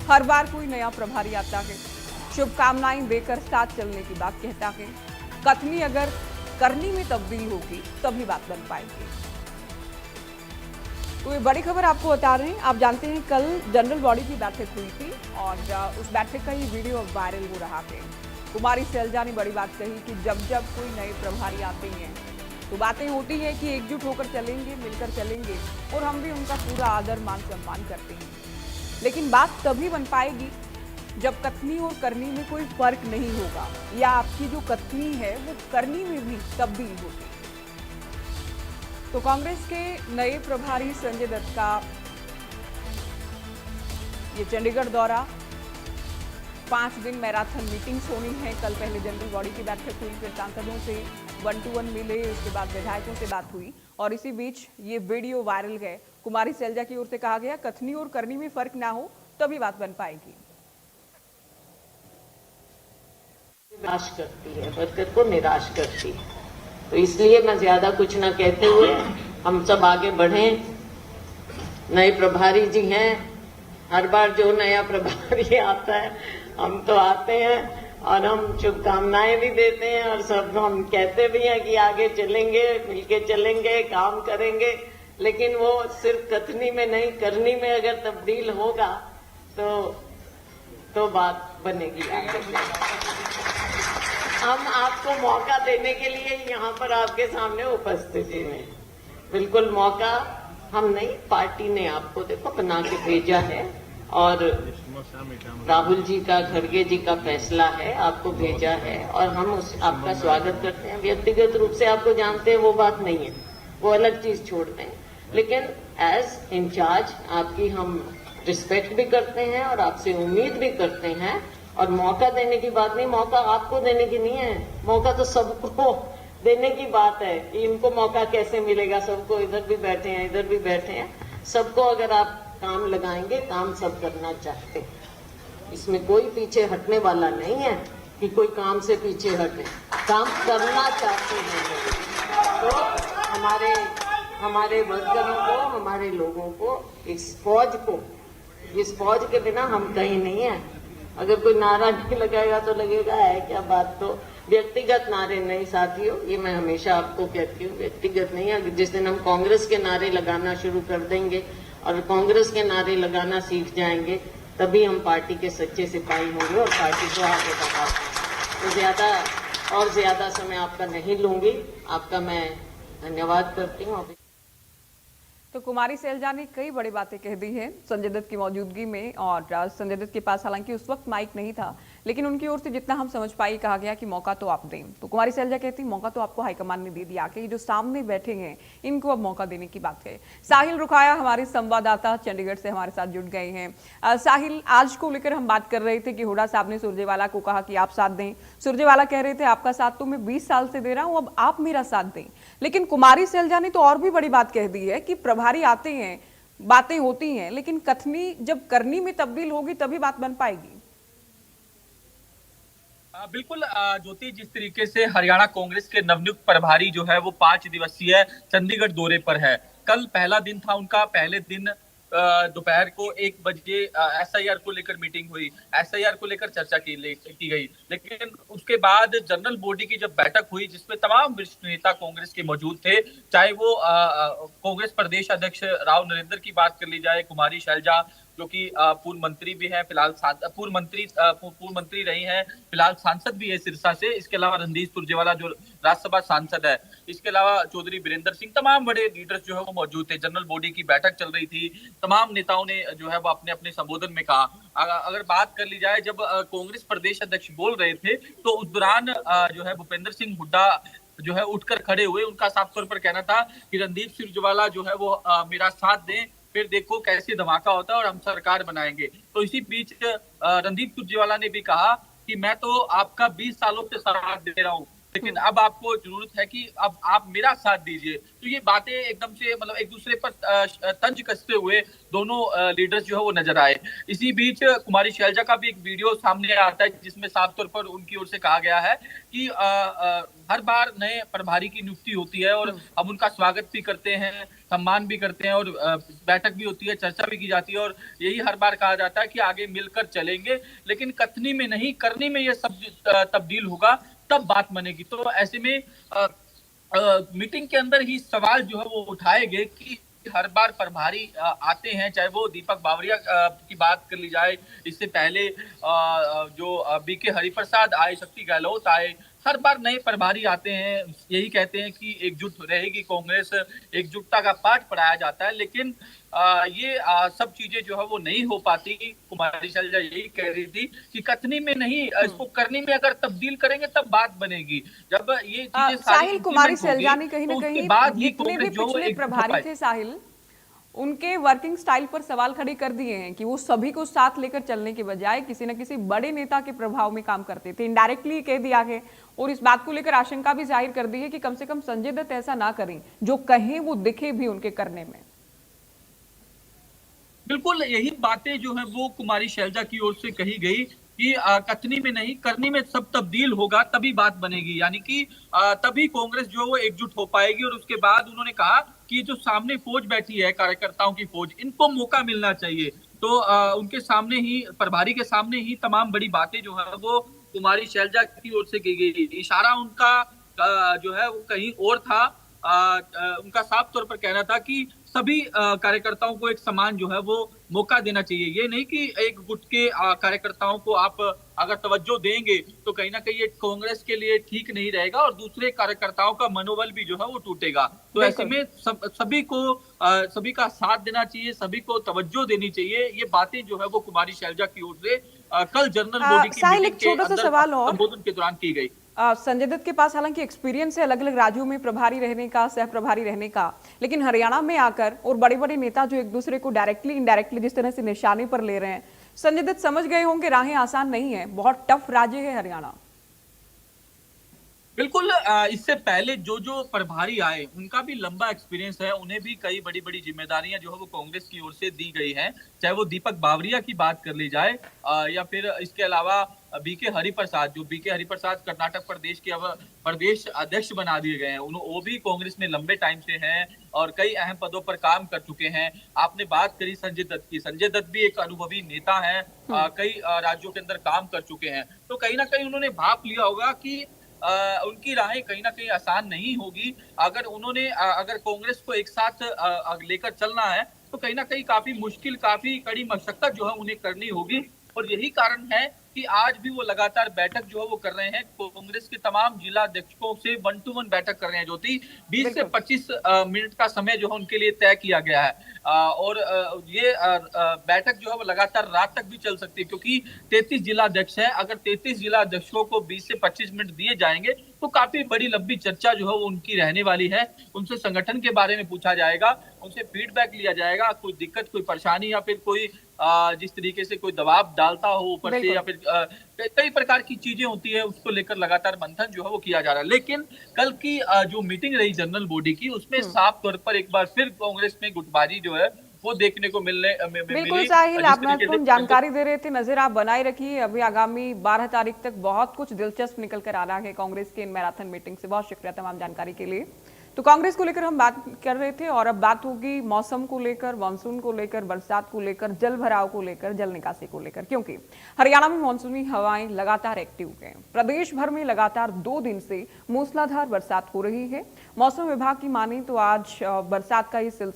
हर बार कोई नया प्रभारी आता है, शुभकामनाएं देकर साथ चलने की बात कहता है। कथनी अगर करनी में तब्दील होगी तभी बात बन पाएगी। तो ये बड़ी खबर आपको बता रहे हैं। आप जानते हैं कल जनरल बॉडी की बैठक हुई थी और उस बैठक का ही वीडियो वायरल हो रहा है। कुमारी सैलजा ने बड़ी बात कही कि जब जब कोई नए प्रभारी आते हैं तो बातें होती है कि एकजुट होकर चलेंगे, मिलकर चलेंगे और हम भी उनका पूरा आदर मान सम्मान करते हैं। लेकिन बात तभी बन पाएगी जब कथनी और करनी में कोई फर्क नहीं होगा या आपकी जो कथनी है वो करनी में भी तब्दील होगी। तो कांग्रेस के नए प्रभारी संजय दत्त का ये चंडीगढ़ दौरा, 5 दिन मैराथन मीटिंग्स होनी है। कल पहले जनरल बॉडी की बैठक हुई, फिर सांसदों से 1-to-1 मिले, उसके बाद विधायकों से बात हुई और इसी बीच ये वीडियो वायरल है। कुमारी सैलजा की ओर से कहा गया कथनी और करनी में फर्क ना हो तभी बात बन पाएगी। निराश करती है, वर्कर को निराश करती है, तो इसलिए मैं ज्यादा कुछ ना कहते हुए हम सब आगे बढ़ें। नए प्रभारी जी हैं, हर बार जो नया प्रभारी आता है हम तो आते हैं और हम शुभकामनाएं भी देते हैं और सब हम कहते भी हैं कि आगे चलेंगे, मिलके चलेंगे, काम करेंगे। लेकिन वो सिर्फ कथनी में नहीं, करनी में अगर तब्दील होगा तो बात बनेगी आगे। हम आपको मौका देने के लिए यहाँ पर आपके सामने उपस्थित हैं। बिल्कुल मौका हम नहीं, पार्टी ने आपको देखो बना के भेजा है और राहुल जी का, खड़गे जी का फैसला है, आपको भेजा है और हम आपका स्वागत करते हैं। व्यक्तिगत रूप से आपको जानते हैं वो बात नहीं है, वो अलग चीज छोड़ते हैं, लेकिन एज इंचार्ज आपकी हम रिस्पेक्ट भी करते हैं और आपसे उम्मीद भी करते हैं। और मौका देने की बात नहीं, मौका आपको देने की नहीं है, मौका तो सबको देने की बात है कि इनको मौका कैसे मिलेगा। सबको, इधर भी बैठे हैं, इधर भी बैठे हैं, सबको अगर आप काम लगाएंगे, काम सब करना चाहते हैं। इसमें कोई पीछे हटने वाला नहीं है कि कोई काम से पीछे हटे, काम करना चाहते हैं। तो हमारे वर्करों को, हमारे लोगों को, इस फौज के बिना हम कहीं नहीं है। अगर कोई नारा नहीं लगाएगा तो लगेगा है क्या बात। तो व्यक्तिगत नारे नहीं साथियों, ये मैं हमेशा आपको कहती हूँ, व्यक्तिगत नहीं है। जिस दिन हम कांग्रेस के नारे लगाना शुरू कर देंगे और कांग्रेस के नारे लगाना सीख जाएंगे तभी हम पार्टी के सच्चे सिपाही होंगे और पार्टी को आगे बढ़ा पाएंगे। तो ज्यादा समय आपका नहीं लूंगी, आपका मैं धन्यवाद करती हूँ। तो कुमारी सैलजा ने कई बड़ी बातें कह दी हैं संजय दत्त की मौजूदगी में और संजय दत्त के पास हालांकि उस वक्त माइक नहीं था, लेकिन उनकी ओर से जितना हम समझ पाए कहा गया कि मौका तो आप दें। तो कुमारी सैलजा कहती मौका तो आपको हाईकमान ने दे दिया कि जो सामने बैठे हैं इनको अब मौका देने की बात कहे। साहिल रुखाया हमारे संवाददाता चंडीगढ़ से हमारे साथ जुड़ गए हैं। साहिल, आज को लेकर हम बात कर रहे थे कि हुड्डा साहब ने सुरजेवाला को कहा कि आप साथ दें। सुरजेवाला कह रहे थे आपका साथ तो मैं 20 साल से दे रहा हूं, अब आप मेरा साथ दें। लेकिन कुमारी सैलजा ने तो और भी बड़ी बात कह दी है कि प्रभारी आते हैं, बातें होती हैं, लेकिन कथनी जब करनी में तब्दील होगी तभी बात बन पाएगी। बिल्कुल ज्योति, जिस तरीके से हरियाणा कांग्रेस के नवनियुक्त प्रभारी जो है वो 5 दिवसीय चंडीगढ़ दौरे पर है। कल पहला दिन था उनका। पहले दिन दोपहर को 1 बजे एसआईआर को लेकर मीटिंग हुई, एसआईआर को लेकर चर्चा की गई। लेकिन उसके बाद जनरल बॉडी की जब बैठक हुई जिसमें तमाम वरिष्ठ नेता कांग्रेस के मौजूद थे, चाहे वो कांग्रेस प्रदेश अध्यक्ष राव नरेंद्र की बात कर ली जाए, कुमारी सैलजा जो कि पूर्व मंत्री भी है, फिलहाल पूर्व मंत्री रही हैं, फिलहाल सांसद भी है सिरसा से। इसके अलावा रणदीप सुरजेवाला जो राज्यसभा सांसद है, इसके अलावा चौधरी बीरेंद्र सिंह, तमाम बड़े लीडर्स जो है वो मौजूद थे। जनरल बॉडी की बैठक चल रही थी, तमाम नेताओं ने जो है वो अपने अपने संबोधन में कहा। अगर बात कर ली जाए, जब कांग्रेस प्रदेश अध्यक्ष बोल रहे थे तो उस दौरान जो है भूपेंद्र सिंह हुड्डा जो है उठकर खड़े हुए। उनका साफ तौर पर कहना था कि रणदीप सुरजेवाला जो है वो मेरा साथ दें, फिर देखो कैसे धमाका होता है और हम सरकार बनाएंगे। तो इसी बीच रणदीप सुरजेवाला ने भी कहा कि मैं तो आपका 20 सालों से साथ दे रहा हूँ, लेकिन अब आपको जरूरत है कि अब आप मेरा साथ दीजिए। तो ये बातें एकदम से मतलब एक दूसरे पर तंज कसते हुए दोनों लीडर्स जो है वो नजर आए। इसी बीच कुमारी शैलजा का भी एक वीडियो सामने आता है जिसमें साफ तौर पर उनकी ओर से कहा गया है कि हर बार नए प्रभारी की नियुक्ति होती है और हम उनका स्वागत भी करते हैं, सम्मान भी करते हैं और बैठक भी होती है, चर्चा भी की जाती है और यही हर बार कहा जाता है कि आगे मिलकर चलेंगे, लेकिन कथनी में नहीं करनी में यह सब तब्दील होगा तब बात बनेगी। तो ऐसे में मीटिंग के अंदर ही सवाल जो है वो उठाए गए कि हर बार प्रभारी आते हैं, चाहे वो दीपक बावरिया की बात कर ली जाए, इससे पहले जो बीके हरिप्रसाद आए, शक्ति गहलोत आए, हर बार नए प्रभारी आते हैं, यही कहते हैं कि एकजुट रहेगी कांग्रेस, एकजुटता का पाठ पढ़ाया जाता है, लेकिन ये सब चीजें जो है वो नहीं हो पाती। कुमारी शैलजा यही कह रही थी कि कथनी में नहीं, इसको करनी में अगर तब्दील करेंगे तब बात बनेगी। जब ये चीजें साहिल, कुमारी शैलजा ने कहीं ना तो उसके कहीं बाद ही जितने भी कांग्रेस जो पिछले एक प्रभारी थे साहिल, उनके वर्किंग स्टाइल पर सवाल खड़े कर दिए हैं कि वो सभी को साथ लेकर चलने के बजाय किसी न किसी बड़े नेता के प्रभाव में काम करते थे। इनडायरेक्टली कह दिया है और इस बात को लेकर आशंका भी जाहिर कर दी है कि कम से कम संजय दत्त ऐसा ना करें, जो कहें वो दिखे भी उनके करने में। बिल्कुल यही बातें जो है वो कुमारी शैलजा की ओर से कही गई कि कथनी में नहीं करनी में सब तब्दील होगा तभी बात बनेगी, यानी कि तभी कांग्रेस जो है वो एकजुट हो पाएगी। और उसके बाद उन्होंने कहा कि जो सामने फौज बैठी है, कार्यकर्ताओं की फौज, इनको मौका मिलना चाहिए। तो उनके सामने ही, प्रभारी के सामने ही तमाम बड़ी बातें जो है वो कुमारी शैलजा की ओर से की गई। इशारा उनका जो है वो कहीं और था। उनका साफ तौर पर कहना था कि सभी कार्यकर्ताओं को एक समान जो है वो मौका देना चाहिए। ये नहीं कि एक गुट के कार्यकर्ताओं को आप अगर तवज्जो देंगे तो कहीं ना कहीं ये कांग्रेस के लिए ठीक नहीं रहेगा और दूसरे कार्यकर्ताओं का मनोबल भी जो है वो टूटेगा। तो ऐसे में सभी को सभी का साथ देना चाहिए, सभी को तवज्जो देनी चाहिए। ये बातें जो है वो कुमारी शैलजा की ओर से कल जनरल बॉडी की मीटिंग के अंदर संबोधन के दौरान की गई। संजय दत्त के पास हालांकि एक्सपीरियंस है अलग अलग राज्यों में प्रभारी रहने का, सह प्रभारी रहने का, लेकिन हरियाणा में आकर और बड़े बड़े नेता जो एक दूसरे को डायरेक्टली इनडायरेक्टली जिस तरह से निशाने पर ले रहे हैं, संजय दत्त समझ गए होंगे राहें आसान नहीं है, बहुत टफ राज्य है हरियाणा। बिल्कुल, इससे पहले जो प्रभारी आए उनका भी लंबा एक्सपीरियंस है, उन्हें भी कई बड़ी बड़ी जिम्मेदारियां जो है वो कांग्रेस की ओर से दी गई हैं, चाहे वो दीपक बावरिया की बात कर ली जाए या फिर इसके अलावा बीके हरिप्रसाद, जो बीके हरिप्रसाद कर्नाटक प्रदेश के अब प्रदेश अध्यक्ष बना दिए गए हैं, वो भी कांग्रेस में लंबे टाइम से हैं और कई अहम पदों पर काम कर चुके हैं। आपने बात करी संजय दत्त की, संजय दत्त भी एक अनुभवी नेता है, कई राज्यों के अंदर काम कर चुके हैं, तो कहीं ना कहीं उन्होंने भाप लिया होगा कि उनकी राहें कहीं ना कहीं आसान नहीं होगी। अगर कांग्रेस को एक साथ लेकर चलना है तो कहीं ना कहीं काफी मुश्किल, काफी कड़ी मशक्कत जो है उन्हें करनी होगी। और यही कारण है कि आज भी वो लगातार बैठक जो है वो कर रहे हैं, कांग्रेस के तमाम जिला अध्यक्षों से 1-to-1 बैठक कर रहे हैं, जो 20 से 25 मिनट का समय जो है उनके लिए तय किया गया है। और ये बैठक जो है वो लगातार रात तक भी चल सकती है, क्योंकि 33 जिला अध्यक्ष है। अगर 33 जिला अध्यक्षों को 20 से 25 मिनट दिए जाएंगे तो काफी बड़ी लंबी चर्चा जो है वो उनकी रहने वाली है। उनसे संगठन के बारे में पूछा जाएगा, उनसे फीडबैक लिया जाएगा, कोई दिक्कत, कोई परेशानी या फिर कोई जिस तरीके से कोई दबाव डालता हो ऊपर से या फिर कई प्रकार की चीजें होती है, उसको लेकर लगातार मंथन जो है वो किया जा रहा है। लेकिन कल की जो मीटिंग रही जनरल बॉडी की, उसमें साफ तौर पर एक बार फिर कांग्रेस में गुटबाजी जो है वो देखने को बिल्कुल साहिल, आप महत्वपूर्ण जानकारी दे रहे थे, नजर आप बनाए रखिए। अभी आगामी 12 तारीख तक बहुत कुछ दिलचस्प निकल कर आ रहा है कांग्रेस के इन मैराथन मीटिंग से। बहुत शुक्रिया तमाम जानकारी के लिए। तो कांग्रेस को लेकर हम बात कर रहे थे और अब बात होगी मौसम को लेकर, मानसून को लेकर, बरसात को लेकर, जल भराव को लेकर, जल निकासी को लेकर, क्योंकि हरियाणा में मानसूनी हवाएं लगातार एक्टिव हैं। प्रदेश भर में लगातार 2 दिन से मूसलाधार बरसात हो रही है। मौसम विभाग की माने तो आज बरसात का ये सिलसिला